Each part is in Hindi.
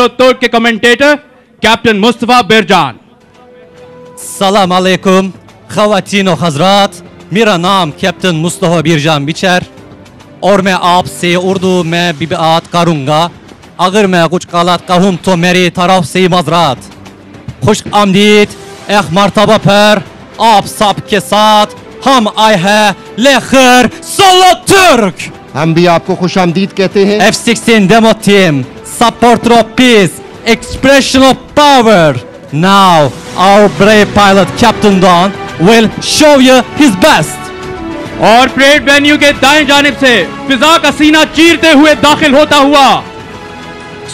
सोलो तुर्क के कमेंटेटर कैप्टन मुस्तफा बिरजान। सलाम अलैकुम ख़वातीन और हज़रात, मेरा नाम कैप्टन मुस्तफा बिरजान बिचर और मैं आपसे उर्दू में भी बात करूँगा। अगर मैं कुछ गलत कहूँ तो मेरी तरफ से माज़रत। खुश आमदीद एक मरतबा पर आप सब के साथ हम आए हैं लेकर सोलो तुर्क। हम भी आपको खुश आमदीद कहते हैं। F-16 demo team, supporter of peace, expression of power. Now our brave pilot Captain Don will show you his best. और परेड वेन्यू के दाएं जानिब से फिजा का सीना चीरते हुए दाखिल होता हुआ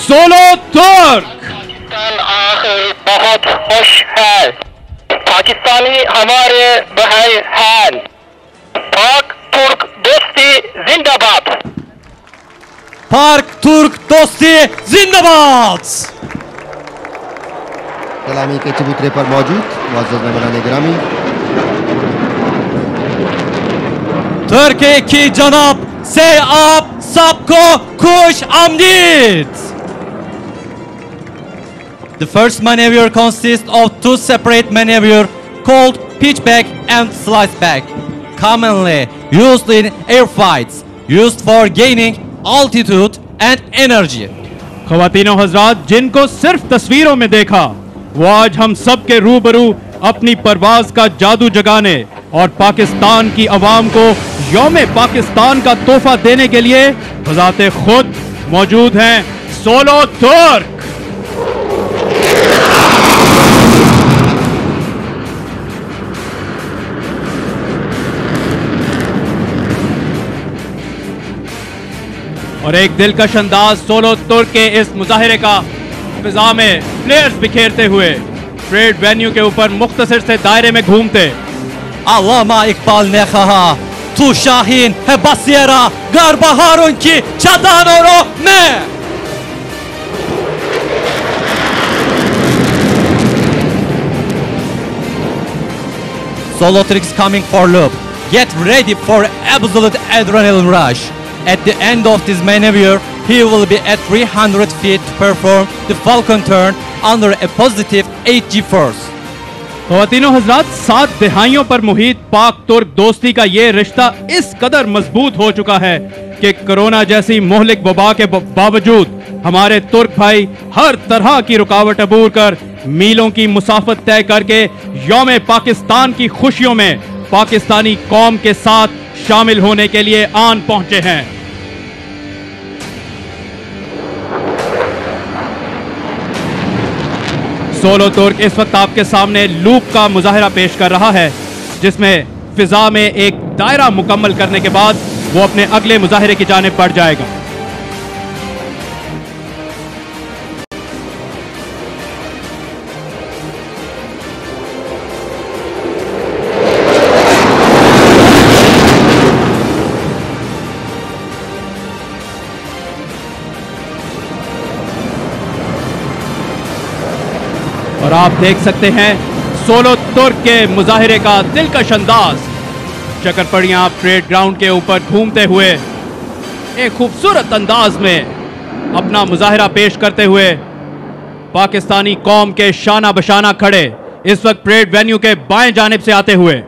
सोलो तुर्क। पाकिस्तान आखिर बहुत खुश है। पाकिस्तानी हमारे भाई हैं। पाक तुर्क दोस्ती जिंदाबाद। पाक तुर्क दोस्ती जिंदाबाद। सलामी के चबूतरे पर मौजूद मुअज़्ज़ज़ मेहमानान गिरामी, तुर्की की जनाब से आप सबको खुश आमदीद। The first maneuver consists of two separate maneuvers called pitchback and sliceback, commonly used in airfights, used for gaining altitude and energy. ख़वातीनो हज़रात, जिनको सिर्फ तस्वीरों में देखा वो आज हम सब के रूबरू अपनी परवाज का जादू जगाने और पाकिस्तान की आवाम को यौम पाकिस्तान का तोहफा देने के लिए बज़ाते खुद मौजूद हैं सोलो तुर्क। और एक दिलकश अंदाज सोलो तुर्क के इस मुजाहिरे का फिजा में प्लेयर्स बिखेरते हुए परेड वेन्यू के ऊपर मुख्तसर से दायरे में घूमते। अल्लामा इकबाल ने कहा, तू शाहीन है बसेरा घर बहारों की चट्टानों में। Solo Turk is coming for loop. Get ready for absolute adrenaline rush. At the end of this maneuver, he will be at 300 feet to perform the Falcon turn under a positive 8G force. ख़वातीनो हज़रात, 7 दहाइयों पर मुहित पाक तुर्क दोस्ती का ये रिश्ता इस कदर मजबूत हो चुका है कि कोरोना जैसी मोहलिक वबा के बावजूद हमारे तुर्क भाई हर तरह की रुकावट अबूर कर मीलों की मुसाफत तय करके यौम पाकिस्तान की खुशियों में पाकिस्तानी कौम के साथ शामिल होने के लिए आन पहुंचे हैं। सोलो तुर्क इस वक्त आपके सामने लूप का मुजाहिरा पेश कर रहा है, जिसमें फिजा में एक दायरा मुकम्मल करने के बाद वो अपने अगले मुजाहिरे की जानिब बढ़ जाएगा। और आप देख सकते हैं सोलो तुर्क के मुजाहिरे का दिलकश अंदाज। चकरपड़ियां परेड ग्राउंड के ऊपर घूमते हुए एक खूबसूरत अंदाज में अपना मुजाहिरा पेश करते हुए पाकिस्तानी कौम के शाना बशाना खड़े इस वक्त परेड वेन्यू के बाएं जानिब से आते हुए।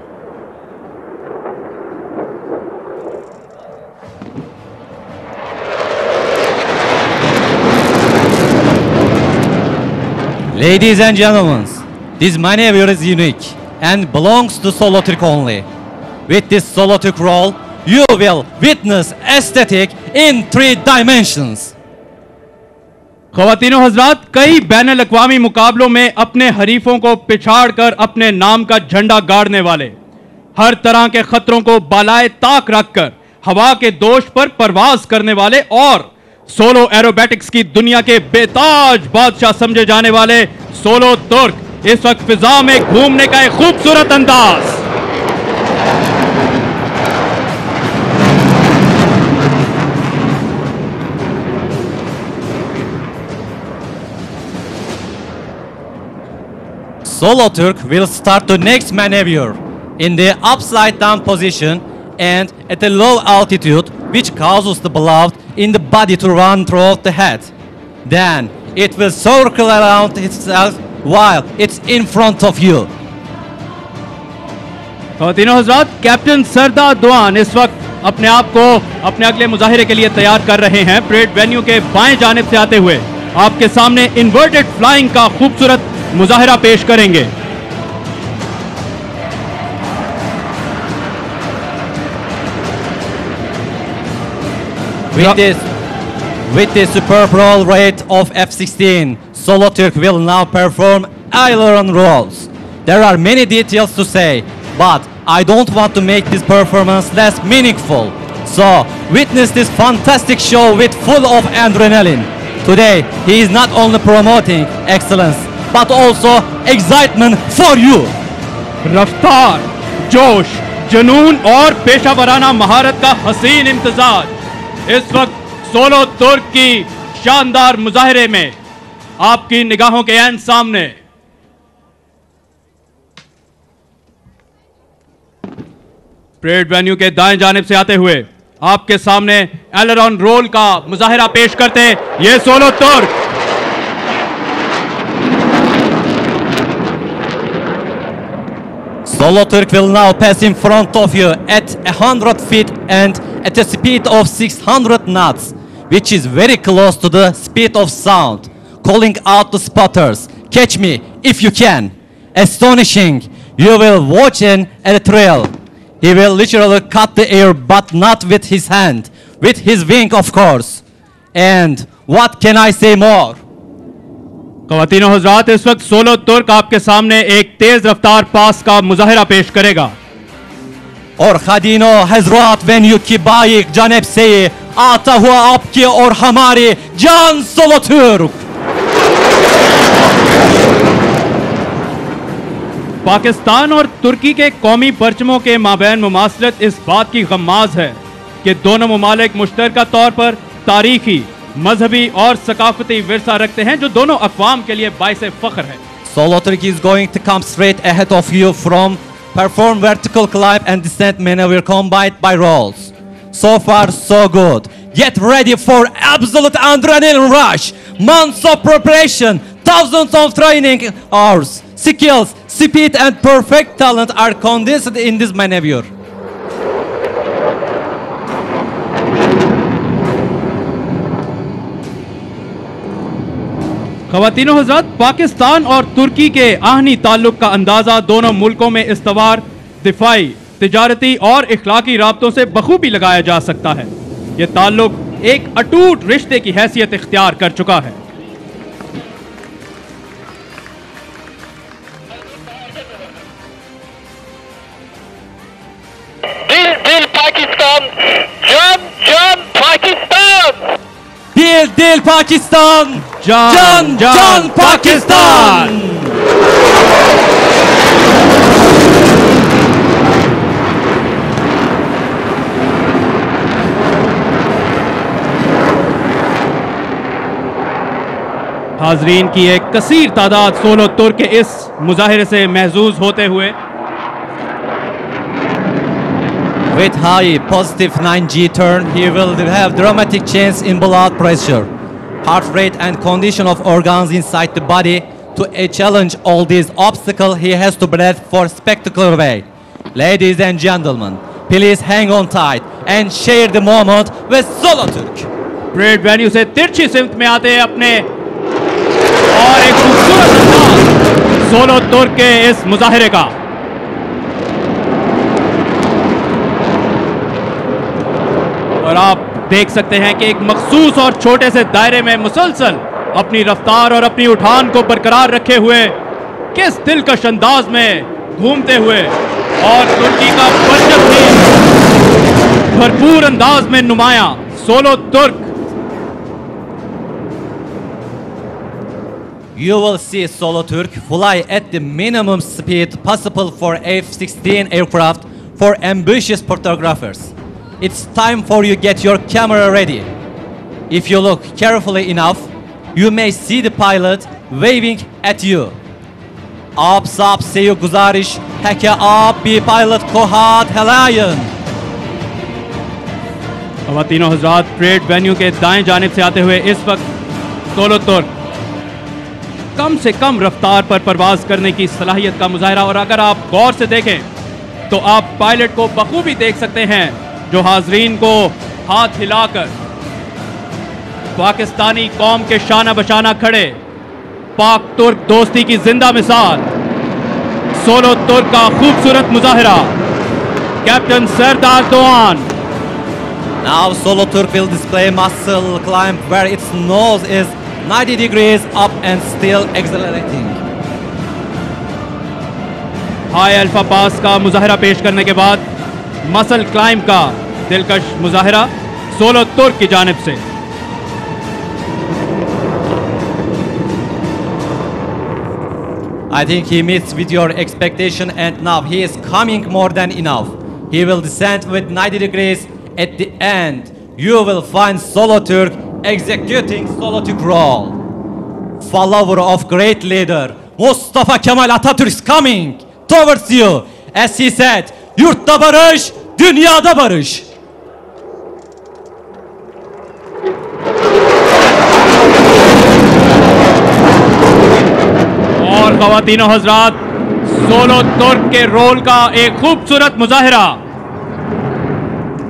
Ladies and gentlemen, this maneuver is unique and belongs to Solo Turk only. With this Solo Turk roll, you will witness aesthetic in 3 dimensions. ख़वातीनो हज़रात, कई बैनुल अक़वामी मुकाबलों में अपने हरीफों को पिछाड़ कर अपने नाम का झंडा गाड़ने वाले, हर तरह के खतरों को बालाए ताक रखकर हवा के दोष पर परवाज करने वाले और सोलो एरोबैटिक्स की दुनिया के बेताज बादशाह समझे जाने वाले सोलो तुर्क इस वक्त फिजा में घूमने का एक खूबसूरत अंदाज। Solo Turk will start the next maneuver in the upside down position and at a low altitude, which causes the blood in the body to run throughout the head. Then It will circle around itself while it's in front of you. ख़वातीनो Hazrat, captain सरदार दोआन इस वक्त अपने आप को अपने अगले मुजाहिरे के लिए तैयार कर रहे हैं। परेड वेन्यू के बाएं जानिब से आते हुए आपके सामने इन्वर्टेड फ्लाइंग का खूबसूरत मुजाहिरा पेश करेंगे। With the superb roll rate of F-16, Soloturk will now perform aileron rolls. There are many details to say, but I don't want to make this performance less meaningful. So, witness this fantastic show with full of adrenaline. Today, he is not only promoting excellence, but also excitement for you. रफ्तार, जोश, जुनून और पेशावराना महारत का हसीन इम्तिजाज इस वक्त सोलो तुर्क की शानदार मुजाहिरे में आपकी निगाहों के ऐन सामने। परेड वेन्यू के दाएं जानिब से आते हुए आपके सामने एलेरॉन रोल का मुजाहिरा पेश करते हैं ये सोलो तुर्क। Soloturk will now pass in front of you at 100 feet and at a speed of 600 knots, which is very close to the speed of sound, calling out to spotters, "Catch me if you can." Astonishing, you will watch an Eritrean. He will literally cut the air, but not with his hand, with his wing, of course. And what can I say more? ख़वातीनो हज़रात, इस वक्त सोलो तुर्क आपके सामने एक तेज रफ्तार पास का मुजाहिरा पेश करेगा। और खादीनो हजरात, वेन्यू की बाइक जानिब से आता हुआ आपके और हमारे जान सोलो तुर्क। पाकिस्तान और तुर्की के कौमी परचमों के माबैन मुमासलत इस बात की गम्माज है कि दोनों ममालिक मुश्तरका तौर पर तारीखी, मजहबी और सकाफती विरसा रखते हैं जो दोनों अक़वाम के लिए बाइसे फ़ख्र है। Soloturk is going to come straight ahead of you from perform vertical climb and descent maneuver combined by rolls. So far, so good. Get ready for absolute adrenaline rush. Months of preparation, thousands of training hours, skills, speed and perfect talent are condensed in this maneuver. ख़वातीनो हज़रात, पाकिस्तान और तुर्की के आहनी ताल्लुक़ का अंदाज़ा दोनों मुल्कों में इस्तवार, दिफाई, तिजारती और इखलाकी राब्तों से बखूबी लगाया जा सकता है। ये ताल्लुक़ एक अटूट रिश्ते की हैसियत इख्तियार कर चुका है। दिल दिल पाकिस्तान, जान जान पाकिस्तान। Dil dil Pakistan! जान जान पाकिस्तान। हाजरीन की एक कसीर तादाद सोलो तुर्क के इस मुजाहिरे से महजूज होते हुए With high positive 9G turn, he will have dramatic change in blood pressure, heart rate and condition of organs inside the body. To challenge all these obstacles, he has to breathe for spectacular way. Ladies and gentlemen, please hang on tight and share the moment with Soloturk. Parade venue से तिरछी सिमत में आते हैं अपने और एक खूबसूरत अंदाज सोलो तुर्क के इस मुजाहिरे का। और आप देख सकते हैं कि एक मखसूस और छोटे से दायरे में मुसलसल अपनी रफ्तार और अपनी उठान को बरकरार रखे हुए किस दिलकश अंदाज में घूमते हुए और तुर्की का परचम भी भरपूर अंदाज में नुमाया सोलो तुर्क। You will see Soloturk fly at the minimum speed possible for F-16 aircraft for ambitious photographers. It's time for you get your camera ready. If you look carefully enough, you may see the pilot waving at you. आप साहब से ये गुजारिश है कि आप भी पायलट को हाथ हिलाएं। ख़वातीनो हज़रात, परेड वेन्यू के दाएं जानिब से आते हुए इस वक्त सोलो तुर्क कम से कम रफ्तार पर परवाज करने की सलाहियत का मुजाहरा। और अगर आप गौर से देखें तो आप पायलट को बखूबी देख सकते हैं, जो हाजरीन को हाथ हिलाकर पाकिस्तानी कौम के शाना बशाना खड़े। पाक तुर्क दोस्ती की जिंदा मिसाल, सोलो तुर्क का खूबसूरत मुजाहरा। Captain Sardar दोआन। Now Solo Turk will display muscle climb where its nose is 90 degrees up and still accelerating. High alpha pass का मुजाहरा पेश करने के बाद मसल क्लाइंब का दिलकश मुजाहरा सोलो तुर्क की जानिब से। I think he meets with your expectation and now he is coming more than enough. He will descend with 90 degrees. At the end, you will find Solo Turk executing Solo Turk role. Follower of great leader Mustafa Kemal Atatürk is coming towards you. As he said, yurtta barış, dünyada barış. और ख़वातीनो हज़रात, सोलो तुर्क के रोल का एक खूबसूरत मुजाहरा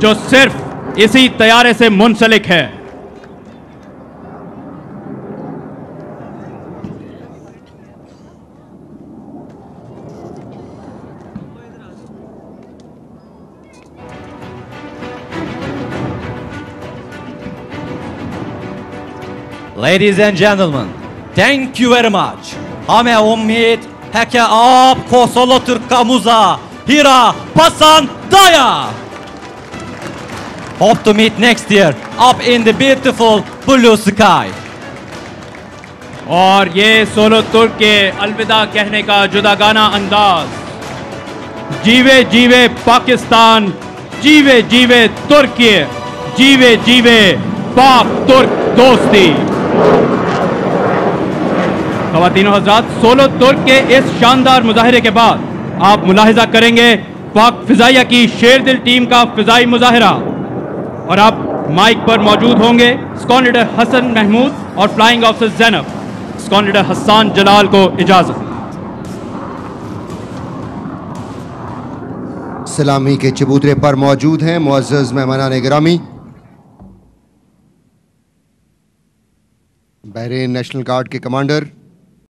जो सिर्फ इसी तैयारे से मुंसलिक है। Ladies and gentlemen, thank you very much. हमें उम्मीद है कि आपको सोलो तुर्क का मुजा हीरा पसंद आया। Hope to meet next year up in the beautiful blue sky. और ये सोलो तुर्क के अलविदा कहने का जुदागाना अंदाज। जीवे जीवे पाकिस्तान, जीवे जीवे तुर्की, जीवे जीवे पाक तुर्क दोस्ती। ख़वातीनो हज़रात, सोलो तुर्क के इस शानदार मुजाहरे के बाद आप मुलाहिजा करेंगे पाक फिजाइया की शेर दिल टीम का फिजाई मुजाहरा। और अब माइक पर मौजूद होंगे स्क्वाड लीडर हसन महमूद और flying officer Zainab. Squad leader Hasan Jalal को इजाजत। सलामी के चबूतरे पर मौजूद हैं मुअज़्ज़ज़ मेहमानान गिरामी, बहरीन नेशनल गार्ड के कमांडर